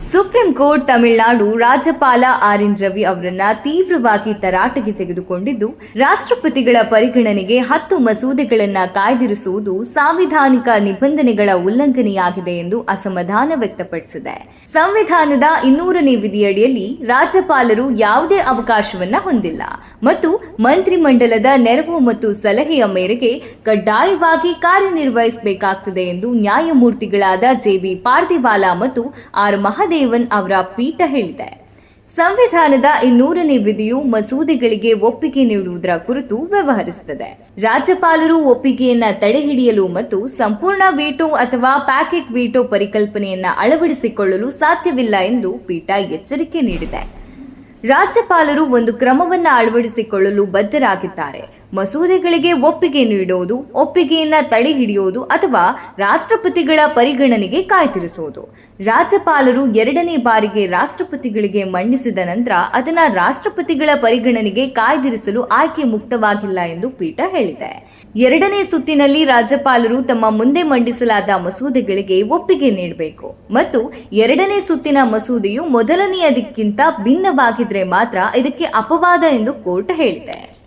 Supreme court Tamil Nadu ರಾಜ್ಯಪಾಲ R N. Ravi ಅವರನ್ನ ತೀವ್ರವಾಗಿ ತರಾಟೆಗೆ ತೆಗೆದುಕೊಂಡಿದ್ದು, ರಾಷ್ಟ್ರಪತಿಗಳ ಪರಿಗಣನೆಗೆ 10 ಮಸೂದೆಗಳನ್ನು ಕಾಯ್ದಿರಿಸುವುದು ಸಾಂವಿಧಾನಿಕ ನಿಬಂಧನೆಗಳ ಉಲ್ಲಂಘನೆಯಾಗಿದೆ ಎಂದು ಅಸಮಾಧಾನ ವ್ಯಕ್ತಪಡಿಸಿದೆ. ಸಂವಿಧಾನದ 200ನೇ ವಿಧಿಯಡಿಯಲ್ಲಿ ರಾಜ್ಯಪಾಲರು ಯಾವುದೇ ಅವಕಾಶವನ್ನ ಹೊಂದಿಲ್ಲ ಮತ್ತು ಮಂತ್ರಿಮಂಡಲದ ನೆರವು ಮತ್ತು ಸಲಹೆಯ ಮೇರೆಗೆ ಕಡ್ಡಾಯವಾಗಿ ಕಾರ್ಯನಿರ್ವಹಿಸಬೇಕಾಗುತ್ತದೆ ಎಂದು ನ್ಯಾಯಮೂರ್ತಿಗಳಾದ ಜೆ.ವಿ. ಪಾರ್ದಿವಾಲಾ ಮತ್ತು ಆರ್. ಮಹದೇವನ್ ಅವರ ಪೀಠ ಹೇಳಿದೆ. ಸಂವಿಧಾನದ 200ನೇ ವಿಧಿಯು ಮಸೂದೆಗಳಿಗೆ ಒಪ್ಪಿಗೆ ನೀಡುವುದರ ಕುರಿತು ವ್ಯವಹರಿಸುತ್ತದೆ. ರಾಜ್ಯಪಾಲರು ಒಪ್ಪಿಗೆಯನ್ನ ತಡೆಹಿಡಿಯಲು ಮತ್ತು ಸಂಪೂರ್ಣ ವೀಟೋ ಅಥವಾ ಪ್ಯಾಕೆಟ್ ವೀಟೋ ಪರಿಕಲ್ಪನೆಯನ್ನ ಅಳವಡಿಸಿಕೊಳ್ಳಲು ಸಾಧ್ಯವಿಲ್ಲ ಎಂದು ಪೀಠ ಎಚ್ಚರಿಕೆ ನೀಡಿದೆ. ರಾಜ್ಯಪಾಲರು ಒಂದು ಕ್ರಮವನ್ನು ಅಳವಡಿಸಿಕೊಳ್ಳಲು ಬದ್ಧರಾಗಿದ್ದಾರೆ. ಮಸೂದೆಗಳಿಗೆ ಒಪ್ಪಿಗೆ ನೀಡುವುದು, ಒಪ್ಪಿಗೆಯನ್ನ ತಡೆಹಿಡಿಯುವುದು ಅಥವಾ ರಾಷ್ಟ್ರಪತಿಗಳ ಪರಿಗಣನೆಗೆ ಕಾಯ್ದಿರಿಸುವುದು. ರಾಜ್ಯಪಾಲರು 2ನೇ ಬಾರಿಗೆ ರಾಷ್ಟ್ರಪತಿಗಳಿಗೆ ಮಂಡಿಸಿದ ನಂತರ ಅದನ್ನ ರಾಷ್ಟ್ರಪತಿಗಳ ಪರಿಗಣನೆಗೆ ಕಾಯ್ದಿರಿಸಲು ಆಯ್ಕೆ ಮುಕ್ತವಾಗಿಲ್ಲ ಎಂದು ಪೀಠ ಹೇಳಿದೆ. 2ನೇ ಸುತ್ತಿನಲ್ಲಿ ರಾಜ್ಯಪಾಲರು ತಮ್ಮ ಮುಂದೆ ಮಂಡಿಸಲಾದ ಮಸೂದೆಗಳಿಗೆ ಒಪ್ಪಿಗೆ ನೀಡಬೇಕು ಮತ್ತು 2ನೇ ಸುತ್ತಿನ ಮಸೂದೆಯು ಮೊದಲನೆಯದಕ್ಕಿಂತ ಭಿನ್ನವಾಗಿದ್ರೆ ಮಾತ್ರ ಇದಕ್ಕೆ ಅಪವಾದ ಎಂದು ಕೋರ್ಟ್ ಹೇಳಿದೆ.